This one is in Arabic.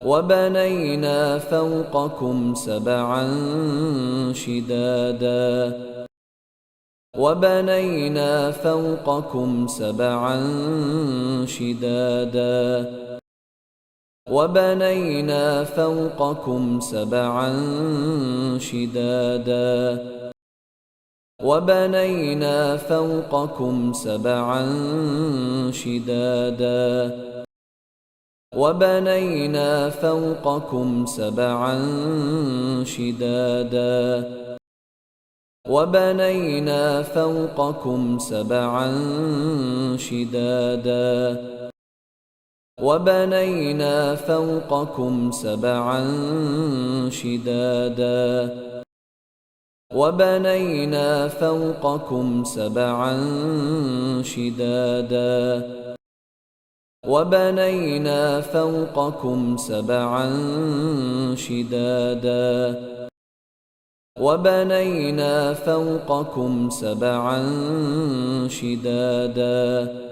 وبنينا فوقكم سبعا شدادا وبنينا فوقكم سبعا شدادا وبنينا فوقكم سبعا شدادا وبنينا فوقكم سبعا شدادا وبنينا فوقكم سبعا شدادا وبنينا فوقكم سبعا شدادا وبنينا فوقكم سبعا شدادا وبنينا فوقكم سبعا شدادا وبنينا فوقكم سبعا شدادا وبنينا فوقكم سبعا شدادا